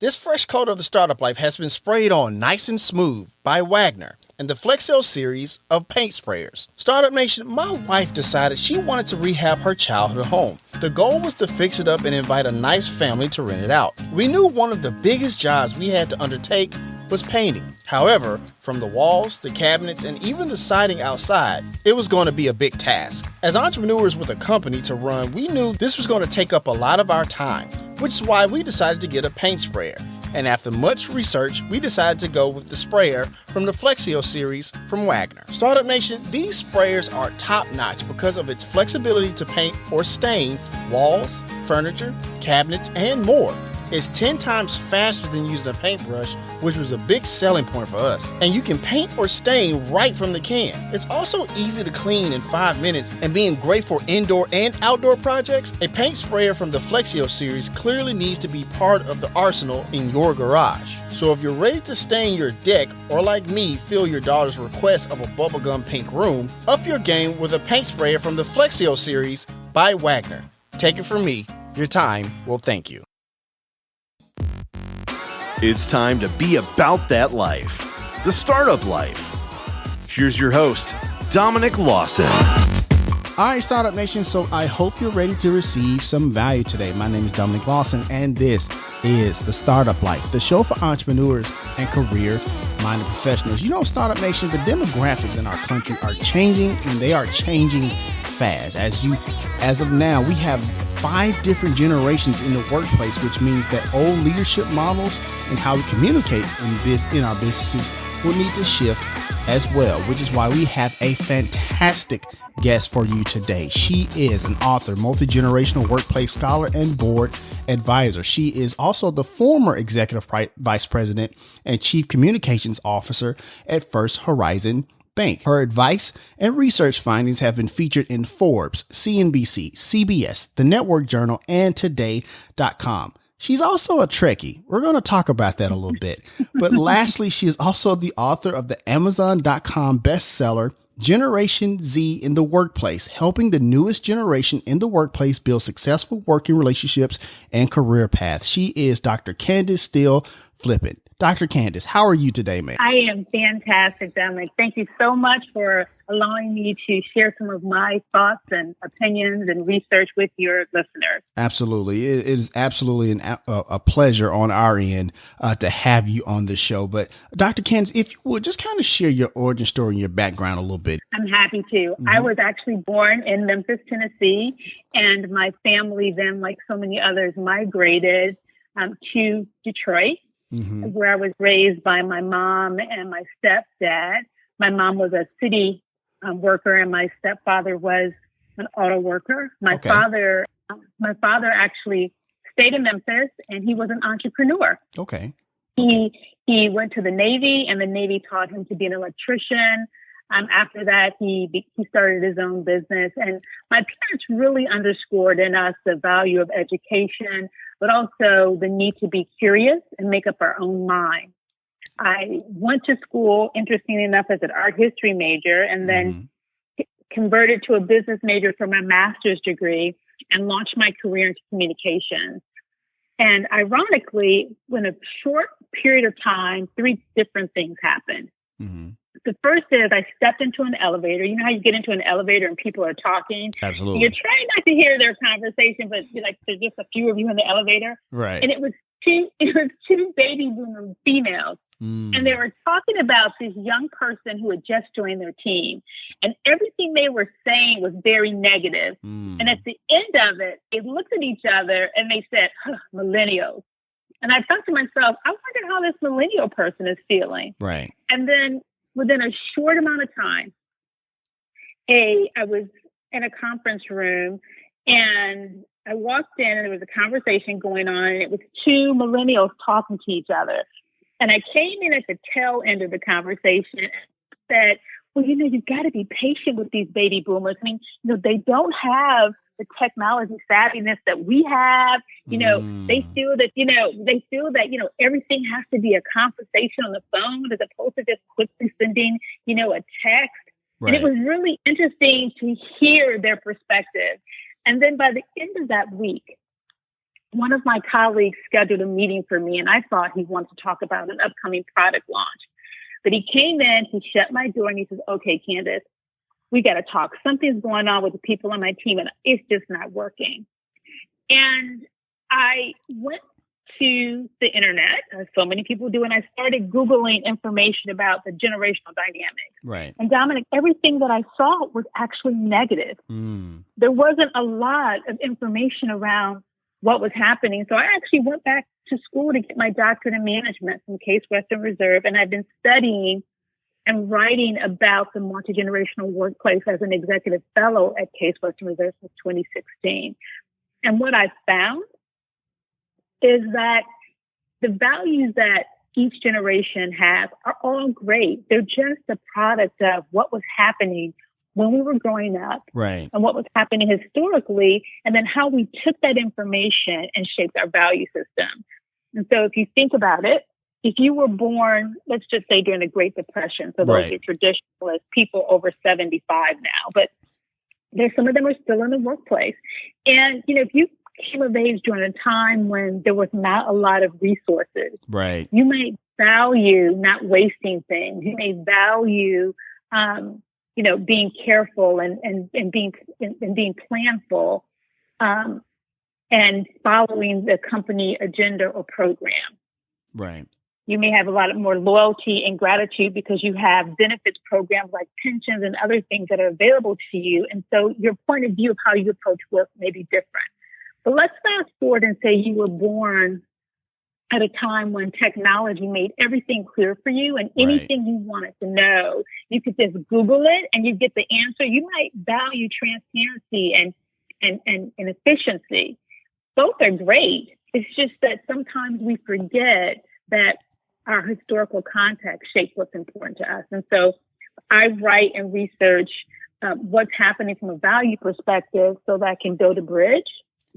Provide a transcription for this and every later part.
This fresh coat of the startup life has been sprayed on nice and smooth by Wagner and the Flexo series of paint sprayers. Startup Nation, my wife decided she wanted to rehab her childhood home. The goal was to fix it up and invite a nice family to rent it out. We knew one of the biggest jobs we had to undertake was painting. However, from the walls, the cabinets, and even the siding outside, it was going to be a big task. As entrepreneurs with a company to run, we knew this was going to take up a lot of our time, which is why we decided to get a paint sprayer. And after much research, we decided to go with the sprayer from the Flexio series from Wagner. Startup Nation, these sprayers are top-notch because of its flexibility to paint or stain walls, furniture, cabinets, and more. It's 10 times faster than using a paintbrush, which was a big selling point for us. And you can paint or stain right from the can. It's also easy to clean in 5 minutes, and being great for indoor and outdoor projects, a paint sprayer from the Flexio series clearly needs to be part of the arsenal in your garage. So if you're ready to stain your deck, or like me, fill your daughter's request of a bubblegum pink room, up your game with a paint sprayer from the Flexio series by Wagner. Take it from me, your time will thank you. It's time to be about that life, the startup life. Here's your host, Dominic Lawson. All right, Startup Nation, so I hope you're ready to receive some value today. My name is Dominic Lawson, and this is The Startup Life, the show for entrepreneurs and career-minded professionals. You know, Startup Nation, the demographics in our country are changing, and they are changing fast. As of now, we have 5 different generations in the workplace, which means that old leadership models and how we communicate in our businesses will need to shift as well, which is why we have a fantastic guest for you today. She is an author, multi-generational workplace scholar, and board advisor. She is also the former executive vice president and chief communications officer at First Horizon Bank. Her advice and research findings have been featured in Forbes, CNBC, CBS, The Network Journal, and Today.com. She's also a Trekkie. We're going to talk about that a little bit. But lastly, she is also the author of the Amazon.com bestseller, Generation Z in the Workplace, helping the newest generation in the workplace build successful working relationships and career paths. She is Dr. Candace Steele Flippin. Dr. Candace, how are you today, ma'am? I am fantastic, Dominic. Thank you so much for allowing me to share some of my thoughts and opinions and research with your listeners. Absolutely. It is absolutely a pleasure on our end to have you on the show. But Dr. Candace, if you would just kind of share your origin story and your background a little bit. I'm happy to. Mm-hmm. I was actually born in Memphis, Tennessee, and my family then, like so many others, migrated to Detroit. Mm-hmm. Where I was raised by my mom and my stepdad. My mom was a city worker, and my stepfather was an auto worker. My father actually stayed in Memphis, and he was an entrepreneur. Okay. He went to the Navy, and the Navy taught him to be an electrician. After that, he started his own business. And my parents really underscored in us the value of education, but also the need to be curious and make up our own mind. I went to school, interestingly enough, as an art history major, and then converted to a business major for my master's degree and launched my career into communications. And ironically, in a short period of time, 3 different things happened. Mm-hmm. The first is I stepped into an elevator. You know how you get into an elevator and people are talking? Absolutely. You're trying not to hear their conversation, but there's just a few of you in the elevator. Right. And it was two baby boomer females. And they were talking about this young person who had just joined their team. And everything they were saying was very negative. And at the end of it, they looked at each other and they said, millennials. And I thought to myself, I wonder how this millennial person is feeling. Right. And then within a short amount of time, I was in a conference room and I walked in and there was a conversation going on and it was 2 millennials talking to each other. And I came in at the tail end of the conversation and said, well, you've got to be patient with these baby boomers. I mean, they don't have the technology savviness that we have. They feel that, everything has to be a conversation on the phone as opposed to just quickly sending, a text. Right. And it was really interesting to hear their perspective. And then by the end of that week, one of my colleagues scheduled a meeting for me, and I thought he wanted to talk about an upcoming product launch. But he came in, he shut my door, and he says, okay, Candace, we got to talk. Something's going on with the people on my team, and it's just not working. And I went to the internet, as so many people do, and I started Googling information about the generational dynamics. Right. And Dominic, everything that I saw was actually negative. There wasn't a lot of information around what was happening. So I actually went back to school to get my doctorate in management from Case Western Reserve, and I've been studying and writing about the multigenerational workplace as an executive fellow at Case Western Reserve since 2016. And what I found is that the values that each generation has are all great. They're just a product of what was happening when we were growing up, right, and what was happening historically, and then how we took that information and shaped our value system. And so if you think about it, if you were born, let's just say during the Great Depression, so those are traditionalists, people over 75 now, but there's some of them are still in the workplace. And, you know, if you came of age during a time when there was not a lot of resources, right, you may value not wasting things. You may value, you know, being careful and being planful, and following the company agenda or program. Right. You may have a lot more loyalty and gratitude because you have benefits programs like pensions and other things that are available to you. And so your point of view of how you approach work may be different. But let's fast forward and say you were born at a time when technology made everything clear for you, and anything you wanted to know, you could just Google it and you get the answer. You might value transparency and efficiency. Both are great. It's just that sometimes we forget that our historical context shapes what's important to us. And so I write and research what's happening from a value perspective so that I can build a bridge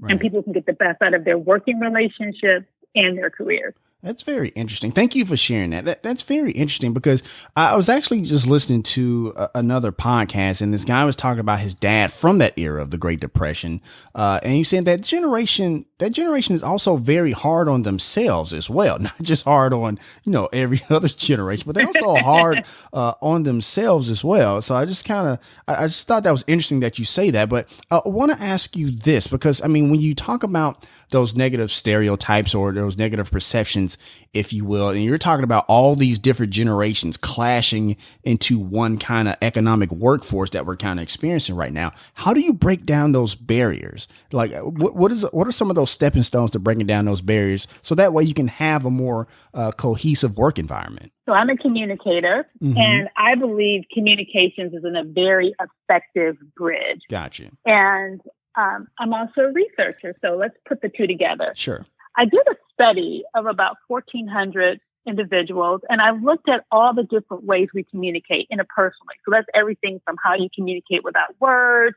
and people can get the best out of their working relationships and their careers. That's very interesting. Thank you for sharing that. That's very interesting because I was actually just listening to another podcast, and this guy was talking about his dad from that era of the Great Depression. And he said that generation is also very hard on themselves as well. Not just hard on, you know, every other generation, but they're also hard on themselves as well. So I just thought that was interesting that you say that. But I want to ask you this, because I mean, when you talk about those negative stereotypes or those negative perceptions, if you will, and you're talking about all these different generations clashing into one kind of economic workforce that we're kind of experiencing right now, how do you break down those barriers? Like, what are some of those stepping stones to breaking down those barriers so that way you can have a more cohesive work environment? So I'm a communicator, and I believe communications is a very effective bridge. Gotcha. And I'm also a researcher, so let's put the two together. Sure. I did a study of about 1,400 individuals, and I looked at all the different ways we communicate interpersonally. So that's everything from how you communicate without words,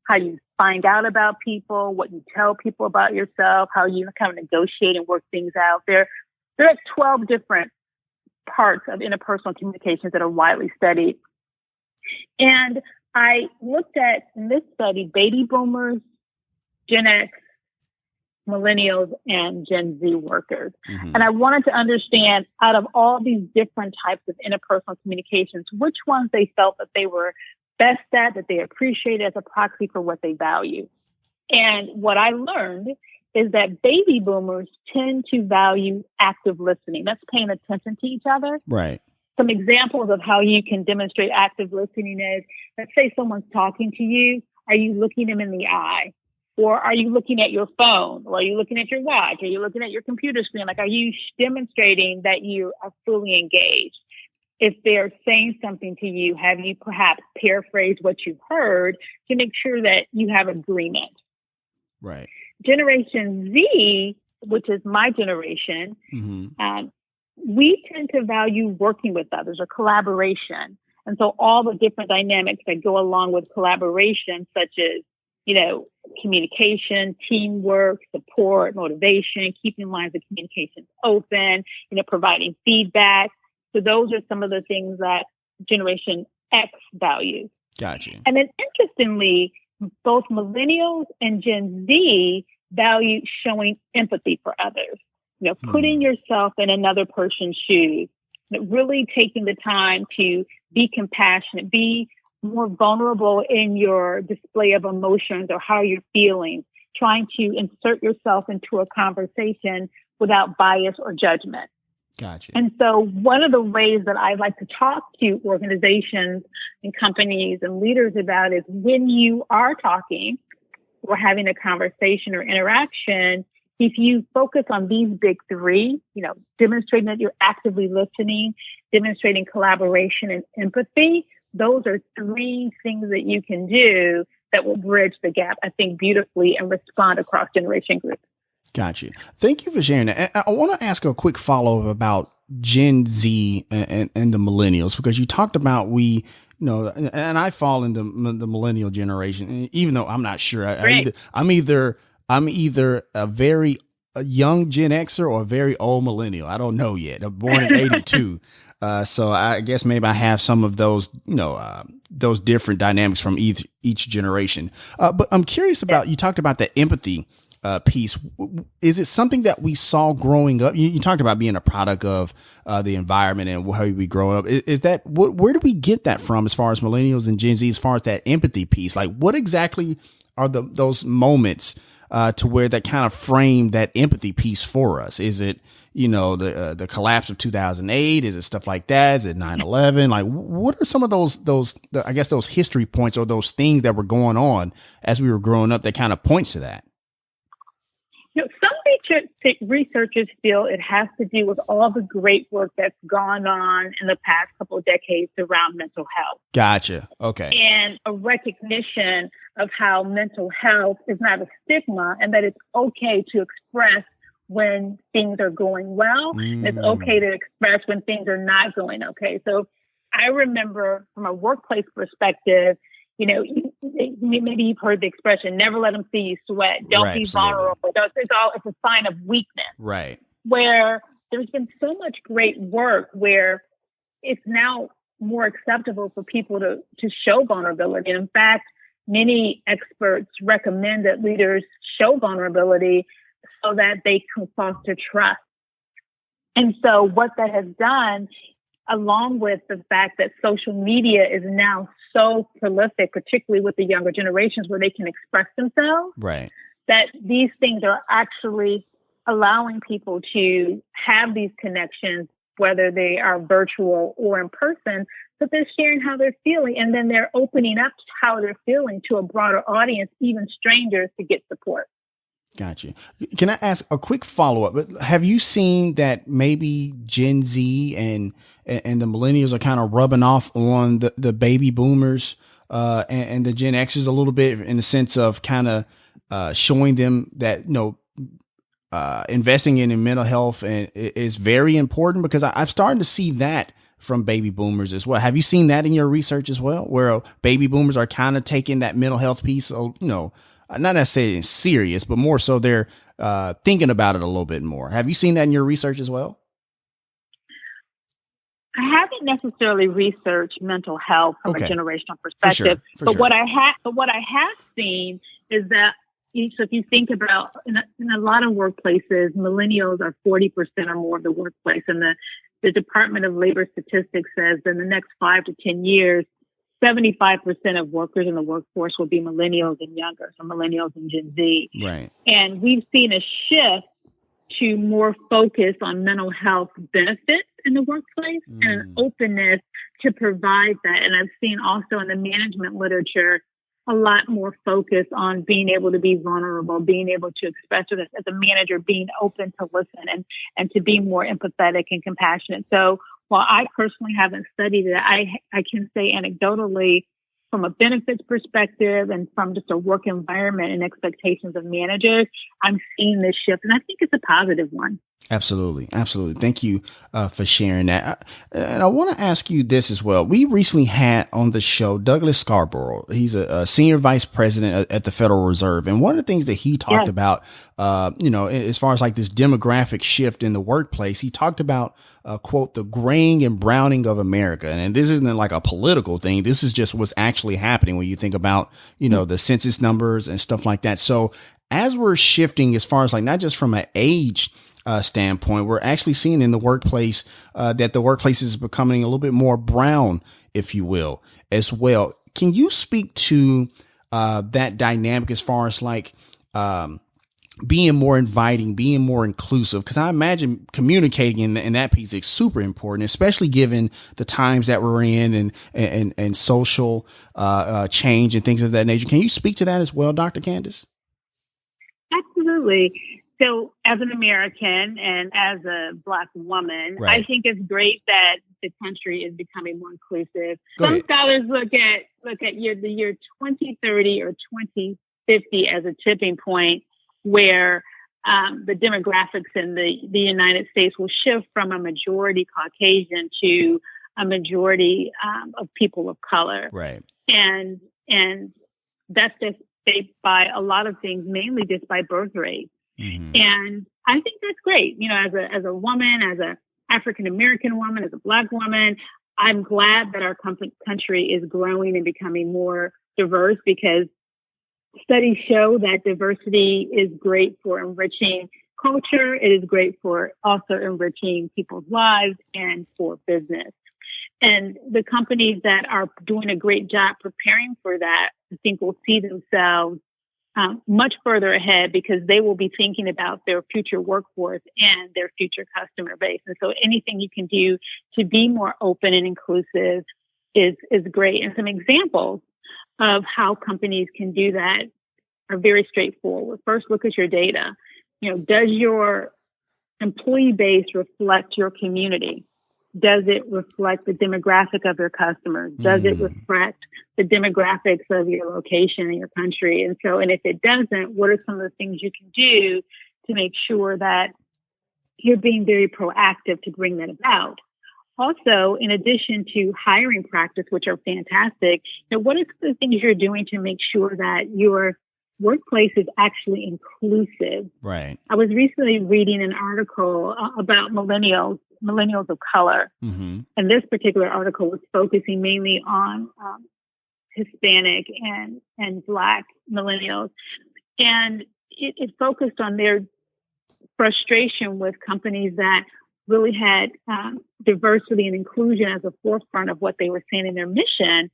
how you find out about people, what you tell people about yourself, how you kind of negotiate and work things out. There are 12 different parts of interpersonal communications that are widely studied. And I looked at, in this study, baby boomers, Gen X, millennials, and Gen Z workers. And I wanted to understand, out of all these different types of interpersonal communications, which ones they felt that they were best at, that they appreciated as a proxy for what they value. And what I learned is that baby boomers tend to value active listening. That's paying attention to each other. Right. Some examples of how you can demonstrate active listening is, let's say someone's talking to you. Are you looking them in the eye? Or are you looking at your phone? Or are you looking at your watch? Are you looking at your computer screen? Like, are you demonstrating that you are fully engaged? If they're saying something to you, have you perhaps paraphrased what you've heard to make sure that you have agreement? Right. Generation Z, which is my generation, we tend to value working with others or collaboration. And so all the different dynamics that go along with collaboration, such as, you know, communication, teamwork, support, motivation, keeping lines of communication open, you know, providing feedback. So those are some of the things that Generation X values. Gotcha. And then interestingly, both millennials and Gen Z value showing empathy for others, putting yourself in another person's shoes, really taking the time to be compassionate, be more vulnerable in your display of emotions or how you're feeling, trying to insert yourself into a conversation without bias or judgment. Gotcha. And so one of the ways that I like to talk to organizations and companies and leaders about is when you are talking or having a conversation or interaction, if you focus on these big three, demonstrating that you're actively listening, demonstrating collaboration and empathy, those are three things that you can do that will bridge the gap, I think, beautifully and respond across generation groups. Gotcha. Thank you for sharing that. I want to ask a quick follow-up about Gen Z and the millennials, because you talked about and I fall in the millennial generation, even though I'm not sure. I'm either a very young Gen Xer or a very old millennial. I don't know yet. I'm born in 82. So I guess maybe I have some of those, those different dynamics from each generation. But I'm curious about, you talked about the empathy piece. Is it something that we saw growing up? You talked about being a product of the environment and how we grow up. Is that, where do we get that from as far as millennials and Gen Z, as far as that empathy piece? Like, what exactly are those moments to where that kind of frame that empathy piece for us? Is it, the collapse of 2008? Is it stuff like that? Is it 9/11? Like, what are some of those history points or those things that were going on as we were growing up that kind of points to that? Some researchers feel it has to do with all the great work that's gone on in the past couple of decades around mental health. Gotcha. Okay. And a recognition of how mental health is not a stigma and that it's okay to express when things are going well. And it's okay to express when things are not going okay. So I remember from a workplace perspective, maybe you've heard the expression, never let them see you sweat. Don't be vulnerable. It's a sign of weakness. Right. Where there's been so much great work where it's now more acceptable for people to show vulnerability. And in fact, many experts recommend that leaders show vulnerability so that they can foster trust. And so what that has done, along with the fact that social media is now so prolific, particularly with the younger generations where they can express themselves, right, that these things are actually allowing people to have these connections, whether they are virtual or in person, but they're sharing how they're feeling. And then they're opening up how they're feeling to a broader audience, even strangers, to get support. Gotcha. Can I ask a quick follow-up? Have you seen that maybe Gen Z and the millennials are kind of rubbing off on the baby boomers and the Gen Xers a little bit, in the sense of kind of showing them that, investing in mental health is very important? Because I've started to see that from baby boomers as well. Have you seen that in your research as well, where baby boomers are kind of taking that mental health piece, not necessarily serious, but more so they're thinking about it a little bit more? Have you seen that in your research as well? I haven't necessarily researched mental health from a generational perspective, For sure. What I have seen is that, so if you think about in a lot of workplaces, millennials are 40% or more of the workplace, and the Department of Labor Statistics says that in the next 5 to 10 years, 75% of workers in the workforce will be millennials and younger, so millennials and Gen Z. Right. And we've seen a shift to more focus on mental health benefits in the workplace and an openness to provide that. And I've seen also in the management literature a lot more focus on being able to be vulnerable, being able to express this as a manager, being open to listen and to be more empathetic and compassionate. So while I personally haven't studied it, I can say anecdotally, from a benefits perspective and from just a work environment and expectations of managers, I'm seeing this shift, and I think it's a positive one. Absolutely. Absolutely. Thank you for sharing that. And I want to ask you this as well. We recently had on the show Douglas Scarborough. He's a senior vice president at the Federal Reserve. And one of the things that he talked about, as far as like this demographic shift in the workplace, he talked about, quote, the graying and browning of America. And this isn't like a political thing. This is just what's actually happening when you think about, the census numbers and stuff like that. So as we're shifting as far as like not just from an age standpoint, we're actually seeing in the workplace that the workplace is becoming a little bit more brown, if you will, as well. Can you speak to that dynamic as far as like being more inviting, being more inclusive? Because I imagine communicating in that piece is super important, especially given the times that we're in and social change and things of that nature. Can you speak to that as well, Dr. Candace? Absolutely. So as an American and as a Black woman, Right. I think it's great that the country is becoming more inclusive. Go Some ahead. scholars look at the year 2030 or 2050 as a tipping point where the demographics in the United States will shift from a majority Caucasian to a majority of people of color. Right. And that's just shaped by a lot of things, mainly just by birth rate. Mm-hmm. And I think that's great. You know, as a woman, as a African American woman, as a Black woman, I'm glad that our country is growing and becoming more diverse, because studies show that diversity is great for enriching culture. It is great for also enriching people's lives and for business. And the companies that are doing a great job preparing for that, I think will see themselves much further ahead, because they will be thinking about their future workforce and their future customer base. And so anything you can do to be more open and inclusive is great. And some examples of how companies can do that are very straightforward. First, look at your data. You know, does your employee base reflect your community? Does it reflect the demographic of your customers? Does it reflect the demographics of your location and your country? And if it doesn't, what are some of the things you can do to make sure that you're being very proactive to bring that about? Also, in addition to hiring practice, which are fantastic, what are some of the things you're doing to make sure that your workplace is actually inclusive? Right. I was recently reading an article about millennials of color. Mm-hmm. And this particular article was focusing mainly on Hispanic and Black millennials. And it focused on their frustration with companies that really had diversity and inclusion as a forefront of what they were saying in their mission.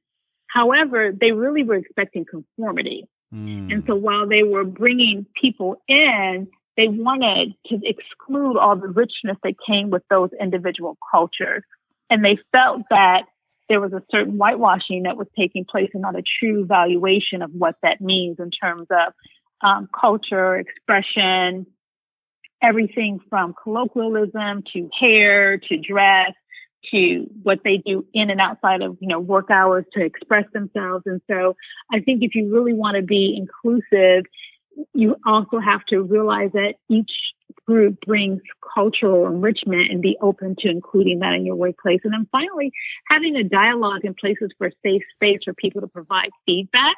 However, they really were expecting conformity. And so while they were bringing people in, they wanted to exclude all the richness that came with those individual cultures. And they felt that there was a certain whitewashing that was taking place and not a true evaluation of what that means in terms of culture, expression, everything from colloquialism to hair to dress to what they do in and outside of, work hours to express themselves. And so I think if you really want to be inclusive, you also have to realize that each group brings cultural enrichment and be open to including that in your workplace. And then finally, having a dialogue in places for a safe space for people to provide feedback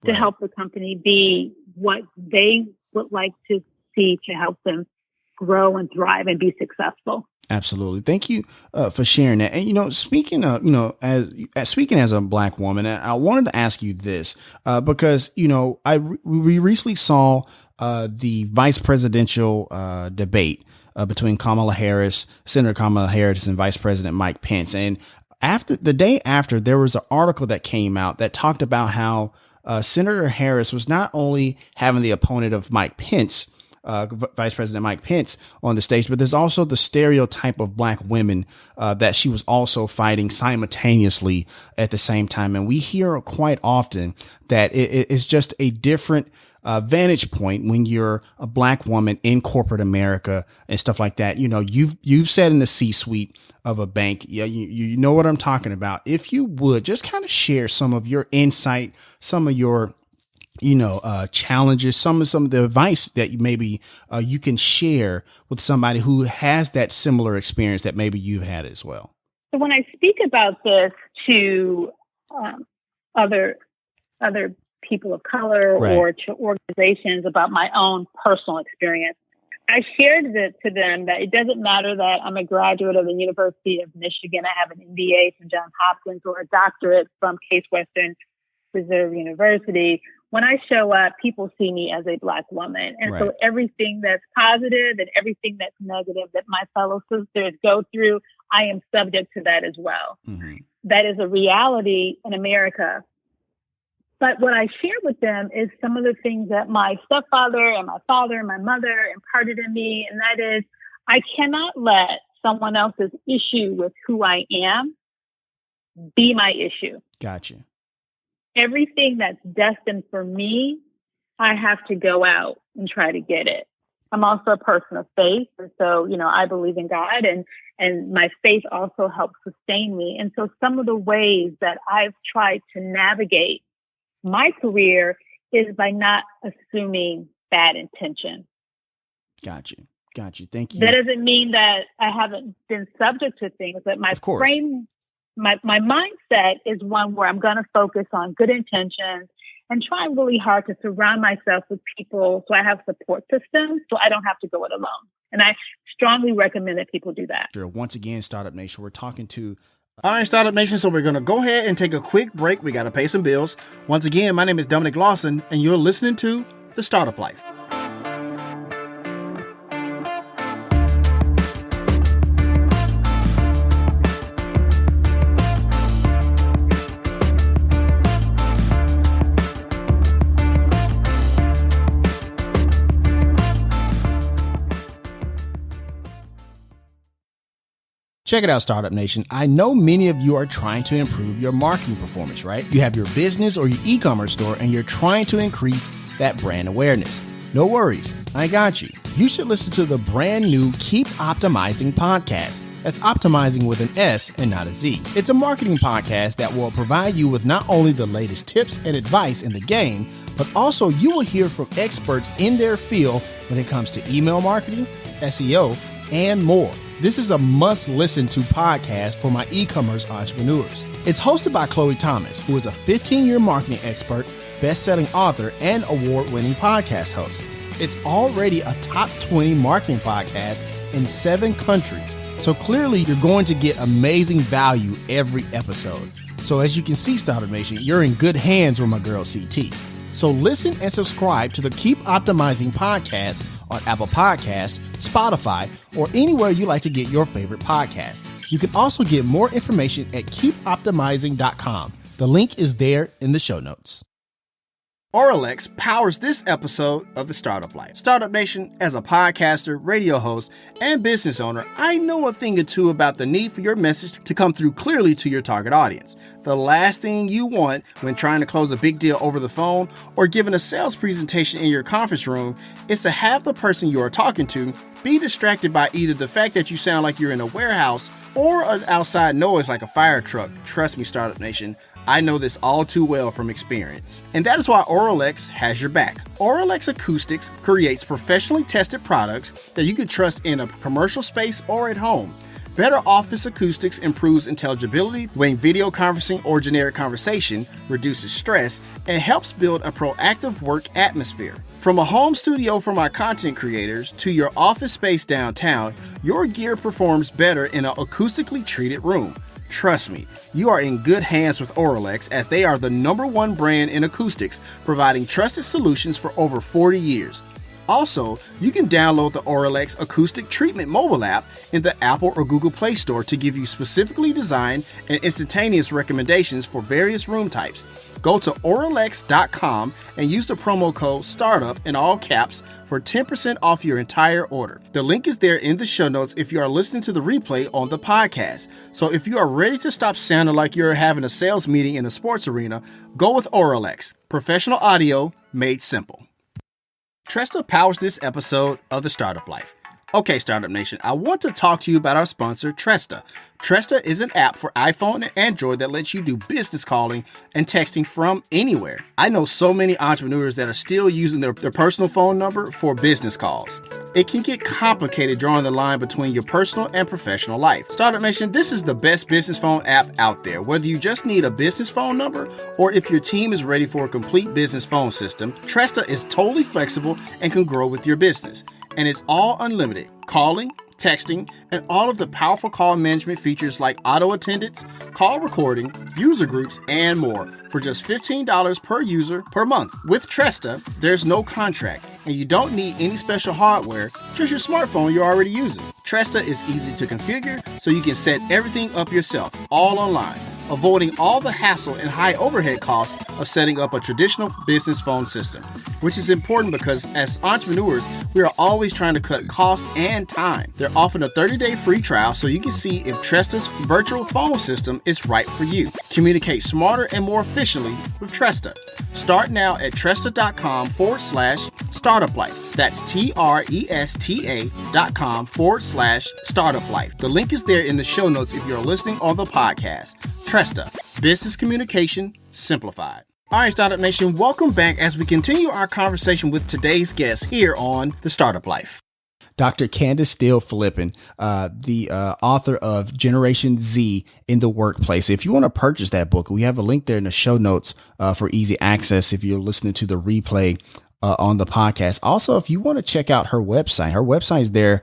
to help the company be what they would like to see to help them grow and thrive and be successful. Absolutely. Thank you for sharing that. And, speaking of, speaking as a Black woman, I wanted to ask you this because, we recently saw the vice presidential debate between Senator Kamala Harris and Vice President Mike Pence. And the day after, there was an article that came out that talked about how Senator Harris was not only having the opponent of Mike Pence, Vice President Mike Pence on the stage, but there's also the stereotype of Black women that she was also fighting simultaneously at the same time. And we hear quite often that it's just a different vantage point when you're a Black woman in corporate America and stuff like that. You've sat in the C-suite of a bank. Yeah, you know what I'm talking about. If you would just kind of share some of your insight, some of your challenges, some of the advice that you can share with somebody who has that similar experience that maybe you've had as well. So when I speak about this to other people of color or to organizations about my own personal experience, I shared it to them that it doesn't matter that I'm a graduate of the University of Michigan, I have an MBA from Johns Hopkins or a doctorate from Case Western Reserve University. when I show up, people see me as a Black woman. And Right. so everything that's positive and everything that's negative that my fellow sisters go through, I am subject to that as well. Mm-hmm. That is a reality in America. But what I share with them is some of the things that my stepfather and my father and my mother imparted in me. And that is, I cannot let someone else's issue with who I am be my issue. Gotcha. Everything that's destined for me, I have to go out and try to get it. I'm also a person of faith. And so, you know, I believe in God, and my faith also helps sustain me. And so some of the ways that I've tried to navigate my career is by not assuming bad intention. Got you. Thank you. That doesn't mean that I haven't been subject to things, but my frame, my mindset is one where I'm going to focus on good intentions and try really hard to surround myself with people so I have support systems so I don't have to go it alone. And I strongly recommend that people do that. Sure. Once again, Startup Nation, we're talking to... All right, Startup Nation, so we're going to go ahead and take a quick break. We got to pay some bills. Once again, my name is Dominic Lawson, and you're listening to The Startup Life. Check it out, Startup Nation. I know many of you are trying to improve your marketing performance, right? You have your business or your e-commerce store and you're trying to increase that brand awareness. No worries, I got you. You should listen to the brand new Keep Optimizing podcast. That's optimizing with an S and not a Z. It's a marketing podcast that will provide you with not only the latest tips and advice in the game, but also you will hear from experts in their field when it comes to email marketing, SEO, and more. This is a must-listen to podcast for my e-commerce entrepreneurs. It's hosted by Chloe Thomas, who is a 15-year marketing expert, best-selling author, and award-winning podcast host. It's already a top 20 marketing podcast in 7 countries. So clearly, you're going to get amazing value every episode. So as you can see, Startup Nation, you're in good hands with my girl CT. So listen and subscribe to the Keep Optimizing podcast on Apple Podcasts, Spotify, or anywhere you like to get your favorite podcast. You can also get more information at keepoptimizing.com. The link is there in the show notes. Oralex powers this episode of The Startup Life. Startup Nation, as a podcaster, radio host, and business owner, I know a thing or two about the need for your message to come through clearly to your target audience. The last thing you want when trying to close a big deal over the phone or giving a sales presentation in your conference room is to have the person you are talking to be distracted by either the fact that you sound like you're in a warehouse or an outside noise like a fire truck. Trust me, Startup Nation, I know this all too well from experience. And that is why Oralex has your back. Oralex Acoustics creates professionally tested products that you can trust in a commercial space or at home. Better office acoustics improves intelligibility when video conferencing or generic conversation, reduces stress, and helps build a proactive work atmosphere. From a home studio for my content creators to your office space downtown, your gear performs better in an acoustically treated room. Trust me, you are in good hands with Oralex as they are the #1 brand in acoustics, providing trusted solutions for over 40 years. Also, you can download the Oralex Acoustic Treatment mobile app in the Apple or Google Play Store to give you specifically designed and instantaneous recommendations for various room types. Go to Oralex.com and use the promo code STARTUP in all caps for 10% off your entire order. The link is there in the show notes if you are listening to the replay on the podcast. So if you are ready to stop sounding like you're having a sales meeting in a sports arena, go with Oralex. Professional audio made simple. Tresta powers this episode of The Startup Life. Okay, Startup Nation, I want to talk to you about our sponsor, Tresta. Tresta is an app for iPhone and Android that lets you do business calling and texting from anywhere. I know so many entrepreneurs that are still using their personal phone number for business calls. It can get complicated drawing the line between your personal and professional life. Startup Nation, this is the best business phone app out there. Whether you just need a business phone number or if your team is ready for a complete business phone system, Tresta is totally flexible and can grow with your business. And it's all unlimited. Calling, texting, and all of the powerful call management features like auto attendance, call recording, user groups, and more for just $15 per user per month. With Tresta, there's no contract, and you don't need any special hardware, just your smartphone you're already using. Tresta is easy to configure, so you can set everything up yourself, all online, avoiding all the hassle and high overhead costs of setting up a traditional business phone system, which is important because as entrepreneurs, we are always trying to cut cost and time. They're offering a 30-day free trial so you can see if Tresta's virtual phone system is right for you. Communicate smarter and more efficiently with Tresta. Start now at Tresta.com/startuplife. That's TRESTA.com/startuplife. The link is there in the show notes if you're listening on the podcast. Tresta, business communication simplified. All right, Startup Nation, welcome back as we continue our conversation with today's guest here on The Startup Life. Dr. Candace Steele Flippin, the author of Generation Z in the Workplace. If you want to purchase that book, we have a link there in the show notes for easy access if you're listening to the replay on the podcast. Also, if you want to check out her website is there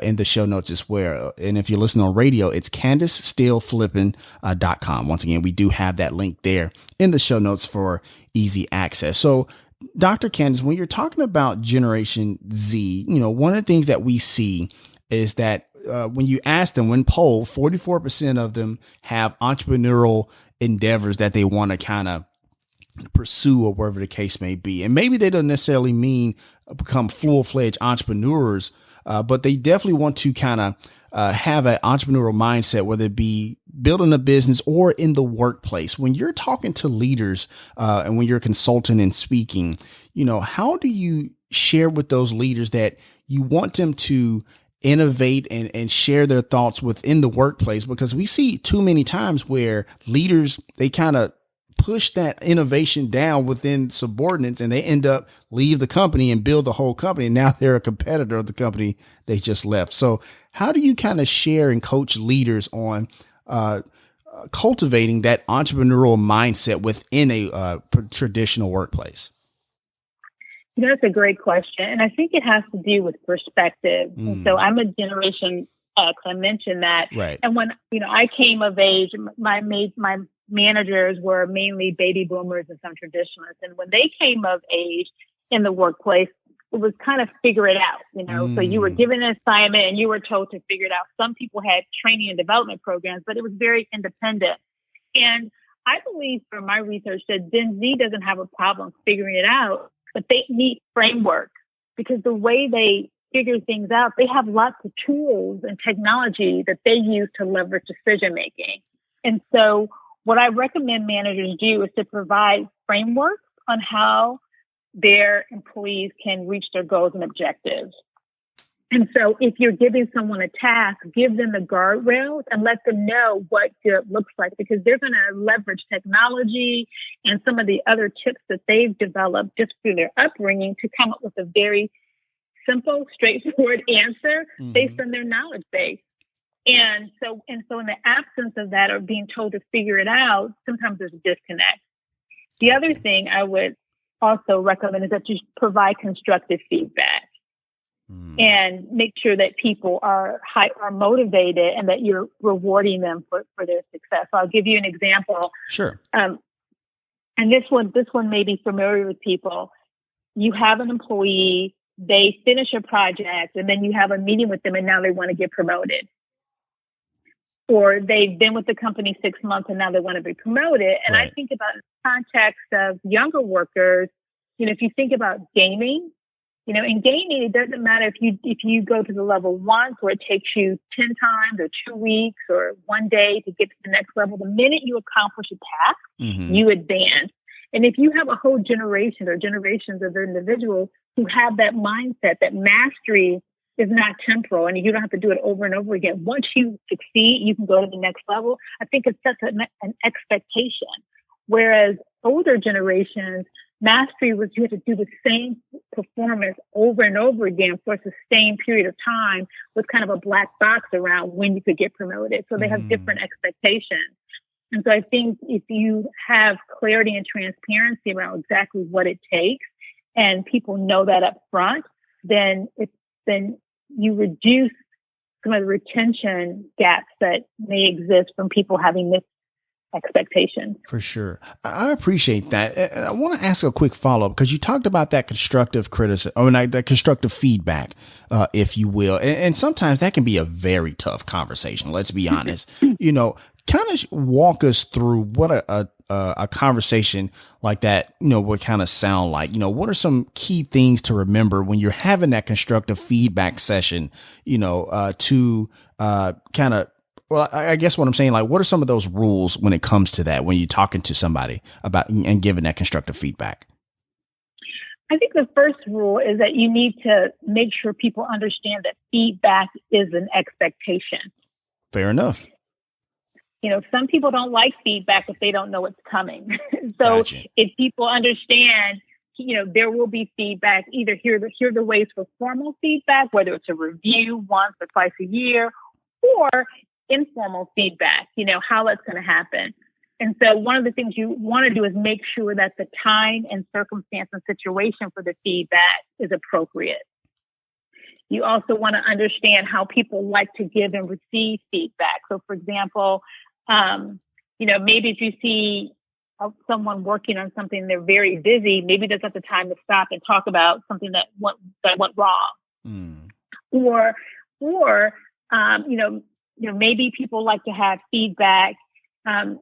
in the show notes as well. And if you're listening on radio, it's CandaceSteeleFlippin.com. Once again, we do have that link there in the show notes for easy access. So, Dr. Candace, when you're talking about Generation Z, one of the things that we see is that when you ask them, when polled, 44% of them have entrepreneurial endeavors that they want to kind of pursue or whatever the case may be. And maybe they don't necessarily mean become full-fledged entrepreneurs, but they definitely want to kind of have an entrepreneurial mindset, whether it be building a business or in the workplace. When you're talking to leaders and when you're consulting and speaking, how do you share with those leaders that you want them to innovate and share their thoughts within the workplace? Because we see too many times where leaders, they kind of push that innovation down within subordinates and they end up leave the company and build the whole company. And now they're a competitor of the company they just left. So how do you kind of share and coach leaders on cultivating that entrepreneurial mindset within a traditional workplace? That's a great question. And I think it has to do with perspective. And so I'm a Generation X. I mentioned that. Right. And when, I came of age, my managers were mainly baby boomers and some traditionalists. And when they came of age in the workplace, it was kind of figure it out, So you were given an assignment and you were told to figure it out. Some people had training and development programs, but it was very independent. And I believe from my research that Gen Z doesn't have a problem figuring it out, but they need framework because the way they figure things out, they have lots of tools and technology that they use to leverage decision making. And so what I recommend managers do is to provide frameworks on how their employees can reach their goals and objectives. And so if you're giving someone a task, give them the guardrails and let them know what good looks like, because they're going to leverage technology and some of the other tips that they've developed just through their upbringing to come up with a very simple, straightforward answer based on their knowledge base. And so in the absence of that or being told to figure it out, sometimes there's a disconnect. The other thing I would also recommend is that you provide constructive feedback and make sure that people are motivated and that you're rewarding them for their success. So I'll give you an example. Sure. And this one may be familiar with people. You have an employee, they finish a project, and then you have a meeting with them, and now they want to get promoted. Or they've been with the company 6 months and now they want to be promoted. And Right. I think about in the context of younger workers, if you think about gaming, in gaming, it doesn't matter if you go to the level 1 where it takes you 10 times or 2 weeks or 1 day to get to the next level. The minute you accomplish a task, you advance. And if you have a whole generation or generations of individuals who have that mindset, that mastery is not temporal and you don't have to do it over and over again. Once you succeed, you can go to the next level. I think it sets an expectation. Whereas older generations, mastery was you had to do the same performance over and over again for a sustained period of time with kind of a black box around when you could get promoted. So they have different expectations. And so I think if you have clarity and transparency around exactly what it takes and people know that up front, then you reduce some of the retention gaps that may exist from people having missed expectations. For sure. I appreciate that. And I want to ask a quick follow-up because you talked about that constructive criticism, or like that constructive feedback, if you will. And sometimes that can be a very tough conversation. Let's be honest. Kind of walk us through what a conversation like that, would kind of sound like. What are some key things to remember when you're having that constructive feedback session, to kind of, well, I guess what I'm saying, like, what are some of those rules when it comes to that, when you're talking to somebody about and giving that constructive feedback? I think the first rule is that you need to make sure people understand that feedback is an expectation. Fair enough. Some people don't like feedback if they don't know what's coming. So Gotcha. if people understand, there will be feedback, either here are the ways for formal feedback, whether it's a review once or twice a year, or informal feedback, how that's going to happen. And so one of the things you want to do is make sure that the time and circumstance and situation for the feedback is appropriate. You also want to understand how people like to give and receive feedback. So, for example, maybe if you see someone working on something, they're very busy, maybe that's not the time to stop and talk about something that went wrong. Or maybe people like to have feedback, in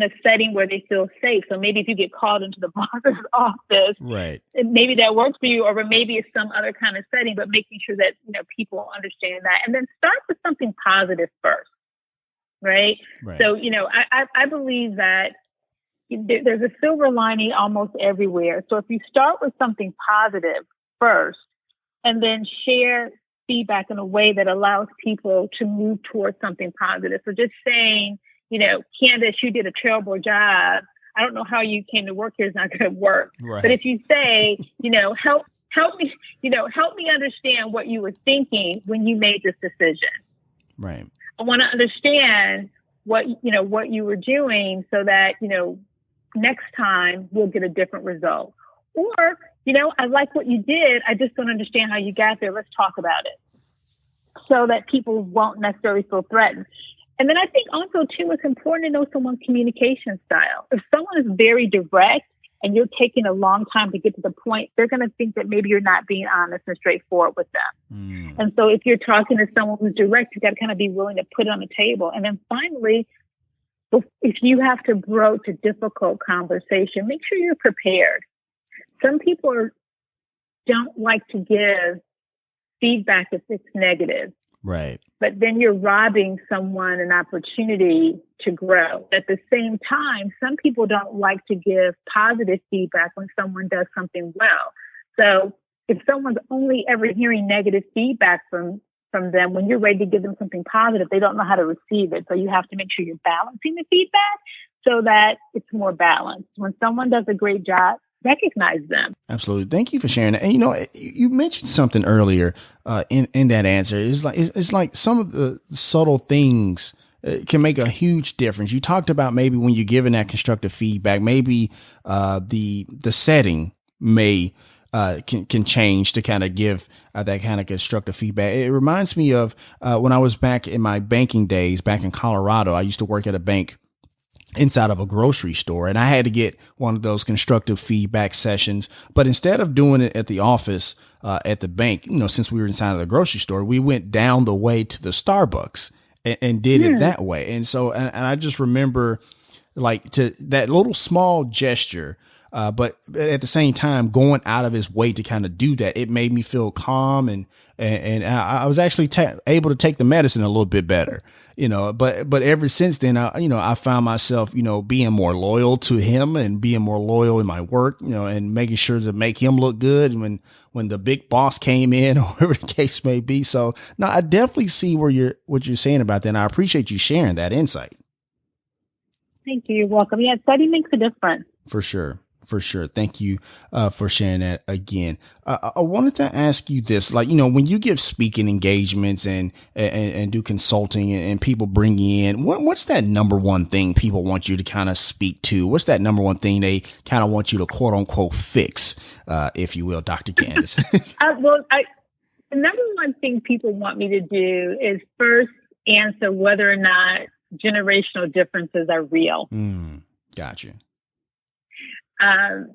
a setting where they feel safe. So maybe if you get called into the boss's office, right, maybe that works for you, or maybe it's some other kind of setting, but making sure that, people understand that. And then start with something positive first, right? So, I believe that there's a silver lining almost everywhere. So if you start with something positive first, and then share feedback in a way that allows people to move towards something positive. So just saying, Candace, you did a terrible job. I don't know how you came to work here. It's not going to work. Right. But if you say, help me understand what you were thinking when you made this decision. Right. I want to understand what you were doing so that, next time we'll get a different result. Or, I like what you did. I just don't understand how you got there. Let's talk about it, so that people won't necessarily feel threatened. And then I think also, too, it's important to know someone's communication style. If someone is very direct and you're taking a long time to get to the point, they're going to think that maybe you're not being honest and straightforward with them. And so if you're talking to someone who's direct, you got to kind of be willing to put it on the table. And then finally, if you have to broach a difficult conversation, make sure you're prepared. Some people don't like to give feedback if it's negative. Right. But then you're robbing someone an opportunity to grow. At the same time, some people don't like to give positive feedback when someone does something well. So if someone's only ever hearing negative feedback from them, when you're ready to give them something positive, they don't know how to receive it. So you have to make sure you're balancing the feedback so that it's more balanced. When someone does a great job, recognize them. Absolutely. Thank you for sharing that. And you mentioned something earlier in that answer. It's like some of the subtle things can make a huge difference. You talked about maybe when you're giving that constructive feedback, maybe the setting may can change to kind of give that kind of constructive feedback. It reminds me of when I was back in my banking days back in Colorado. I used to work at a bank inside of a grocery store, and I had to get one of those constructive feedback sessions. But instead of doing it at the office, at the bank, since we were inside of the grocery store, we went down the way to the Starbucks and did it that way. And so, and I just remember like to that little small gesture, but at the same time, going out of his way to kind of do that, it made me feel calm, and I was actually able to take the medicine a little bit better. But ever since then, I found myself, being more loyal to him and being more loyal in my work, and making sure to make him look good. And when the big boss came in, or whatever the case may be. So no, I definitely see what you're saying about that. And I appreciate you sharing that insight. Thank you. You're welcome. Yeah, study makes a difference. For sure. For sure. Thank you for sharing that again. I wanted to ask you this, like, when you give speaking engagements and do consulting and people bring you in, what's that number one thing people want you to kind of speak to? What's that number one thing they kind of want you to quote unquote fix, if you will, Dr. Candace? the number one thing people want me to do is first answer whether or not generational differences are real. Gotcha. I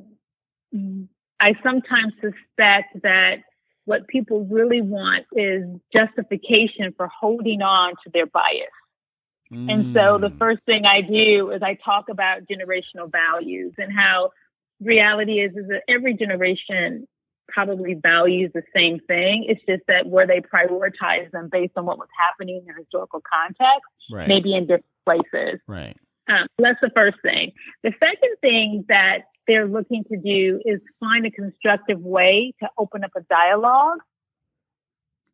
sometimes suspect that what people really want is justification for holding on to their bias. And so the first thing I do is I talk about generational values and how reality is that every generation probably values the same thing. It's just that where they prioritize them based on what was happening in historical context, maybe in different places. Right. That's the first thing. The second thing that they're looking to do is find a constructive way to open up a dialogue.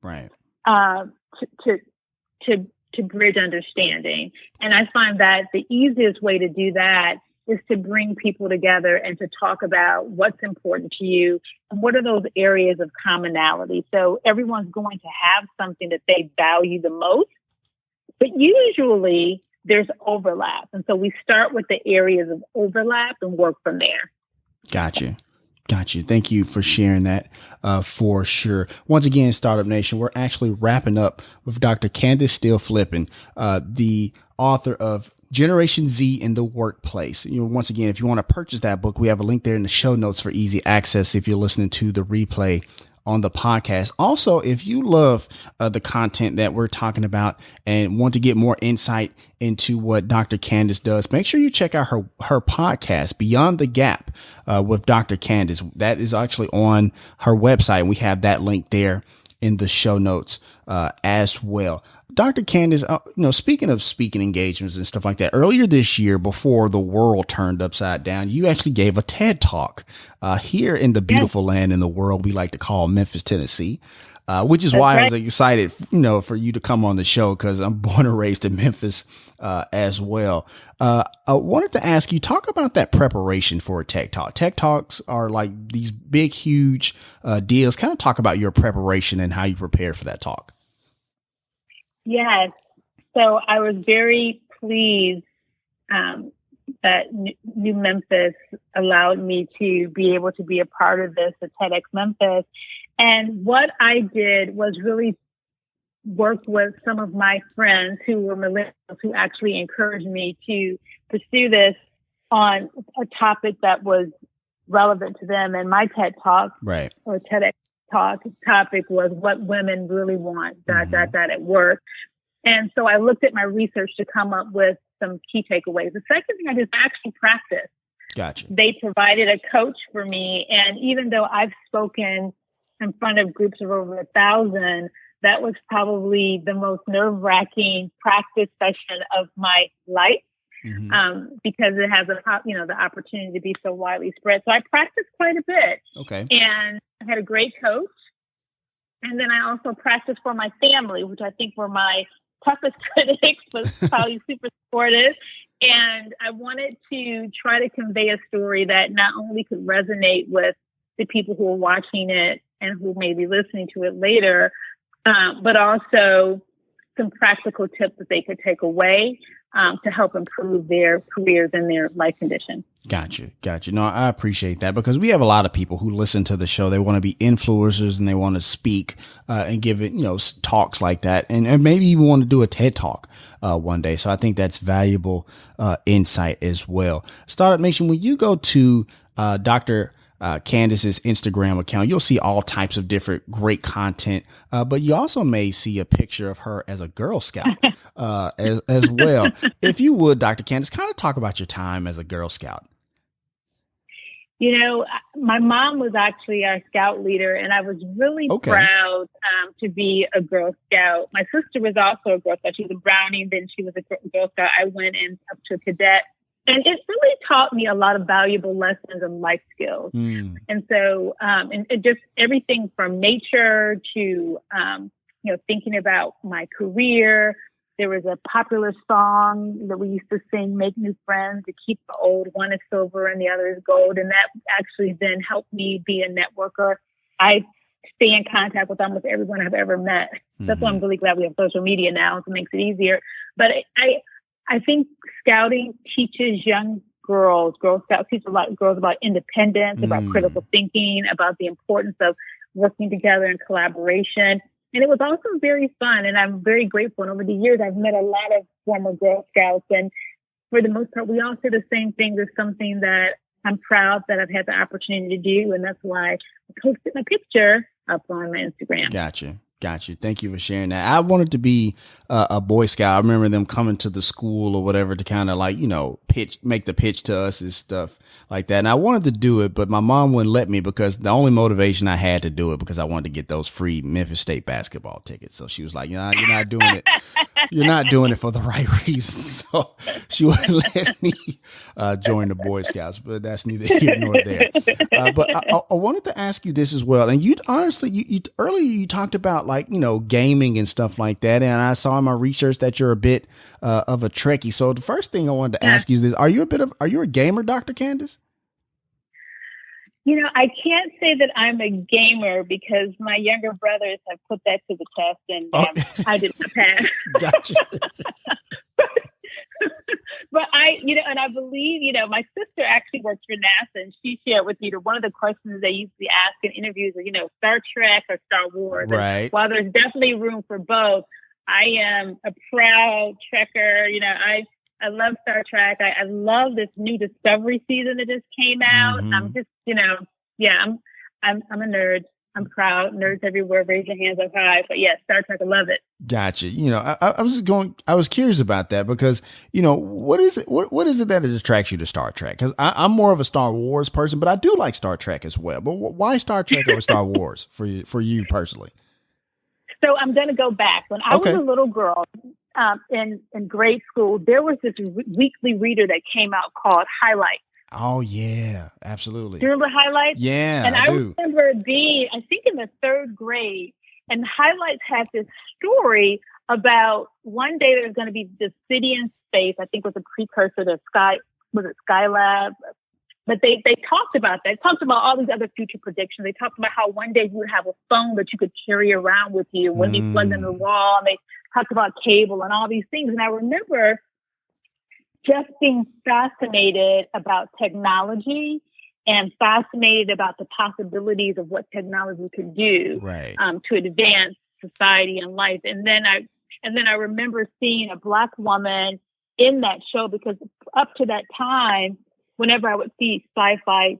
Right. To bridge understanding. And I find that the easiest way to do that is to bring people together and to talk about what's important to you and what are those areas of commonality. So everyone's going to have something that they value the most, but usually there's overlap. And so we start with the areas of overlap and work from there. Gotcha. Thank you for sharing that for sure. Once again, Startup Nation, we're actually wrapping up with Dr. Candace Steele Flippin, the author of Generation Z in the Workplace. Once again, if you want to purchase that book, we have a link there in the show notes for easy access if you're listening to the replay on the podcast. Also, if you love the content that we're talking about and want to get more insight into what Dr. Candace does, make sure you check out her podcast, Beyond the Gap, with Dr. Candace. That is actually on her website. We have that link there in the show notes as well. Dr. Candace, speaking of speaking engagements and stuff like that, earlier this year, before the world turned upside down, you actually gave a TED Talk here in the beautiful land in the world we like to call Memphis, Tennessee, which is why I was excited, for you to come on the show, because I'm born and raised in Memphis as well. I wanted to ask you, talk about that preparation for a TED Talk. TED Talks are like these big, huge deals. Kind of talk about your preparation and how you prepared for that talk. Yes. So I was very pleased that New Memphis allowed me to be able to be a part of this at TEDx Memphis. And what I did was really work with some of my friends who were millennials who actually encouraged me to pursue this on a topic that was relevant to them. And my TED Talk or TEDx topic was what women really want, at work. And so I looked at my research to come up with some key takeaways. The second thing I did is actually practice. Gotcha. They provided a coach for me. And even though I've spoken in front of groups of over 1,000, that was probably the most nerve-wracking practice session of my life. Because it has the opportunity to be so widely spread. So I practiced quite a bit. Okay. And I had a great coach. And then I also practiced for my family, which I think were my toughest critics, but probably super supportive. And I wanted to try to convey a story that not only could resonate with the people who are watching it and who may be listening to it later, but also some practical tips that they could take away to help improve their careers and their life condition. Gotcha. No, I appreciate that, because we have a lot of people who listen to the show. They want to be influencers and they want to speak and give it, talks like that. And maybe even want to do a TED Talk one day. So I think that's valuable insight as well. Startup Nation, when you go to Dr. Candace's Instagram account, you'll see all types of different great content, but you also may see a picture of her as a Girl Scout as well. If you would, Dr. Candace, kind of talk about your time as a Girl Scout. My mom was actually our scout leader, and I was really proud to be a Girl Scout. My sister was also a Girl Scout. She was a Brownie, then she was a Girl Scout. I went in up to a cadet. And it really taught me a lot of valuable lessons and life skills. And so, and it just everything from nature to, thinking about my career. There was a popular song that we used to sing, Make New Friends, to keep the old. One is silver and the other is gold. And that actually then helped me be a networker. I stay in contact with almost everyone I've ever met. That's why I'm really glad we have social media now. So it makes it easier. But I think scouting teaches young girls, Girl Scouts teach a lot of girls about independence, about critical thinking, about the importance of working together in collaboration. And it was also very fun. And I'm very grateful. And over the years, I've met a lot of former Girl Scouts. And for the most part, we all say the same thing. There's something that I'm proud that I've had the opportunity to do. And that's why I posted my picture up on my Instagram. Gotcha. Thank you for sharing that. I wanted to be a Boy Scout. I remember them coming to the school or whatever to kind of like, make the pitch to us and stuff like that. And I wanted to do it, but my mom wouldn't let me because the only motivation I had to do it because I wanted to get those free Memphis State basketball tickets. So she was like, you're not doing it. You're not doing it for the right reasons. So she wouldn't let me join the Boy Scouts, but that's neither here nor there. But I wanted to ask you this as well. And you honestly, earlier you talked about like, gaming and stuff like that. And I saw in my research that you're a bit of a Trekkie. So the first thing I wanted to ask you is this, are you a gamer, Dr. Candace? I can't say that I'm a gamer because my younger brothers have put that to the test and I didn't pass. Gotcha. But and I believe, my sister actually works for NASA and she shared with me that one of the questions they usually ask in interviews are, Star Trek or Star Wars. Right. And while there's definitely room for both, I am a proud Trekker. I love Star Trek. I love this new Discovery season that just came out. Mm-hmm. I'm just, I'm a nerd. I'm proud. Nerds everywhere. Raise your hands up high. But yeah, Star Trek. I love it. Gotcha. I was curious about that because, what is it? What is it that attracts you to Star Trek? Because I'm more of a Star Wars person, but I do like Star Trek as well. But why Star Trek over Star Wars for you personally? So I'm going to go back. When I was a little girl in grade school, there was this weekly reader that came out called Highlight. Oh, yeah, absolutely. Do you remember Highlights? Yeah, and I do. remember being, I think in the third grade, and Highlights had this story about one day there's going to be this city in space. I think was a precursor to Skylab? But they talked about that. They talked about all these other future predictions. They talked about how one day you would have a phone that you could carry around with you when you plugged in the wall. And they talked about cable and all these things. And I remember just being fascinated about technology and fascinated about the possibilities of what technology could do to advance society and life. And then I remember seeing a Black woman in that show because up to that time, whenever I would see sci-fi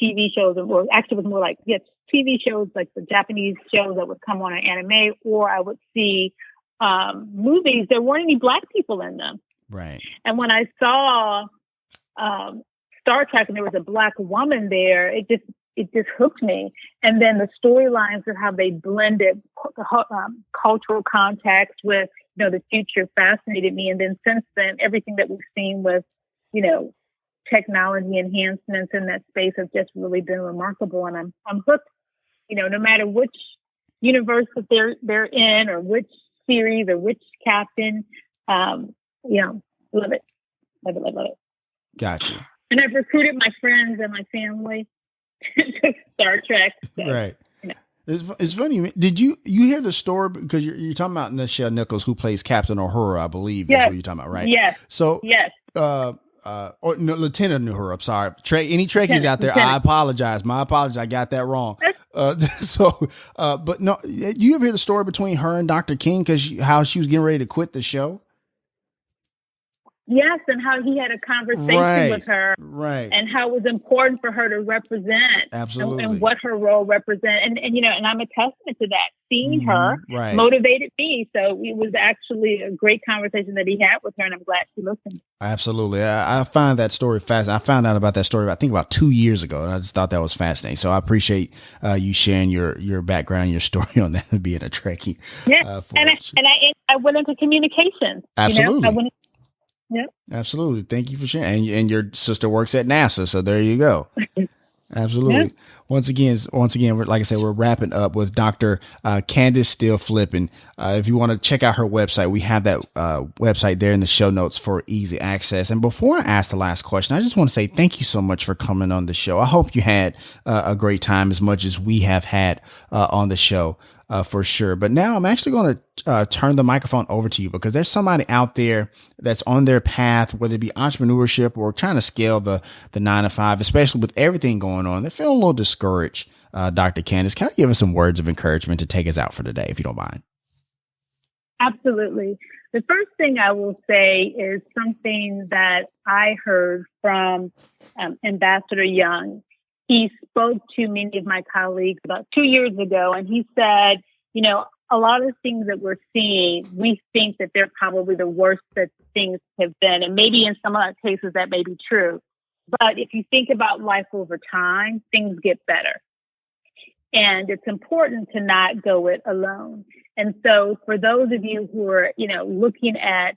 TV shows, or actually it was more like TV shows like the Japanese shows that would come on an anime, or I would see movies, there weren't any Black people in them. Right. And when I saw Star Trek and there was a Black woman there, it just hooked me. And then the storylines of how they blended cultural context with the future fascinated me. And then since then, everything that we've seen with technology enhancements in that space have just really been remarkable. And I'm hooked. No matter which universe that they're in, or which series, or which captain. Love it. Love it. Gotcha. And I've recruited my friends and my family to Star Trek. So, right. It's funny. Did you hear the story? Because you're talking about Nichelle Nichols, who plays Captain Uhura, I believe. That's what you're talking about, right? Yes. So, yes. Or no, Lieutenant Uhura. I'm sorry. Any Trekkies out there? I apologize. My apologies. I got that wrong. But no, you ever hear the story between her and Dr. King? Because how she was getting ready to quit the show? Yes, and how he had a conversation with her, right? And how it was important for her to represent, absolutely, and what her role represented, and I'm a testament to that. Seeing her motivated me, so it was actually a great conversation that he had with her, and I'm glad she listened. Absolutely, I find that story fascinating. I found out about that story, I think, about 2 years ago, and I just thought that was fascinating. So I appreciate you sharing your background, your story on that, being a Trekkie. Yeah, I went into communications. Absolutely. Yep. Absolutely. Thank you for sharing. And your sister works at NASA, so there you go. Absolutely. Yeah. Once again, like I said, we're wrapping up with Dr. Candace Steele Flippin. If you want to check out her website, we have that website there in the show notes for easy access. And before I ask the last question, I just want to say thank you so much for coming on the show. I hope you had a great time as much as we have had on the show. For sure. But now I'm actually going to turn the microphone over to you, because there's somebody out there that's on their path, whether it be entrepreneurship or trying to scale the 9 to 5, especially with everything going on. They're feeling a little discouraged Dr. Candace, kind of give us some words of encouragement to take us out for today, if you don't mind. Absolutely. The first thing I will say is something that I heard from Ambassador Young. He spoke to many of my colleagues about 2 years ago, and he said, a lot of things that we're seeing, we think that they're probably the worst that things have been. And maybe in some of our cases that may be true. But if you think about life over time, things get better. And it's important to not go it alone. And so for those of you who are, looking at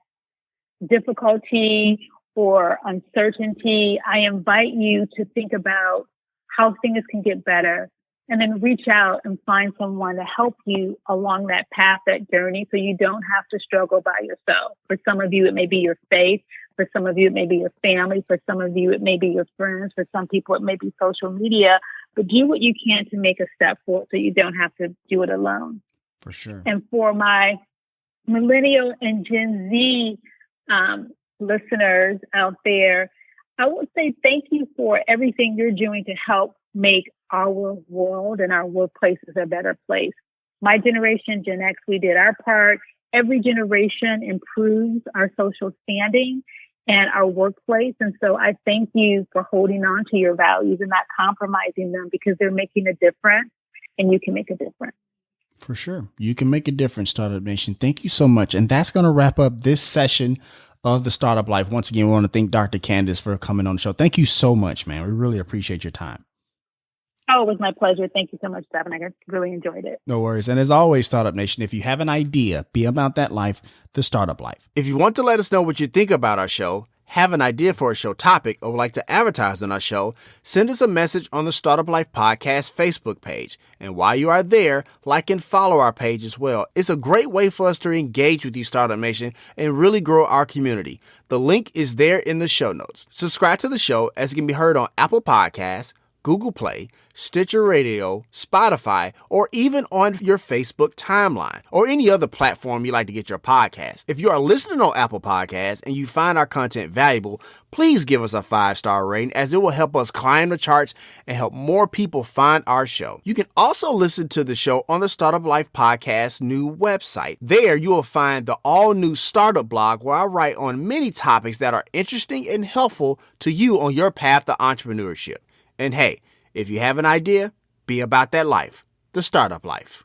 difficulty or uncertainty, I invite you to think about how things can get better and then reach out and find someone to help you along that path, that journey, so you don't have to struggle by yourself. For some of you, it may be your faith. For some of you, it may be your family. For some of you, it may be your friends. For some people, it may be social media. But do what you can to make a step forward so you don't have to do it alone. For sure. And for my millennial and Gen Z listeners out there, I would say thank you for everything you're doing to help make our world and our workplaces a better place. My generation, Gen X, we did our part. Every generation improves our social standing and our workplace. And so I thank you for holding on to your values and not compromising them, because they're making a difference and you can make a difference. For sure. You can make a difference, Startup Nation. Thank you so much. And that's going to wrap up this session of the Startup Life. Once again, we want to thank Dr. Candace for coming on the show. Thank you so much, man. We really appreciate your time. Oh, it was my pleasure. Thank you so much, Stephen. I really enjoyed it. No worries. And as always, Startup Nation, if you have an idea, be about that life, the Startup Life. If you want to let us know what you think about our show, have an idea for a show topic, or would like to advertise on our show, send us a message on the Startup Life Podcast Facebook page. And while you are there, like and follow our page as well. It's a great way for us to engage with you, Startup Nation, and really grow our community. The link is there in the show notes. Subscribe to the show, as it can be heard on Apple Podcasts, Google Play, Stitcher Radio, Spotify, or even on your Facebook timeline or any other platform you like to get your podcast. If you are listening on Apple Podcasts and you find our content valuable, please give us a 5-star rating, as it will help us climb the charts and help more people find our show. You can also listen to the show on the Startup Life Podcast new website. There you will find the all-new startup blog, where I write on many topics that are interesting and helpful to you on your path to entrepreneurship. And hey, if you have an idea, be about that life, the Startup Life.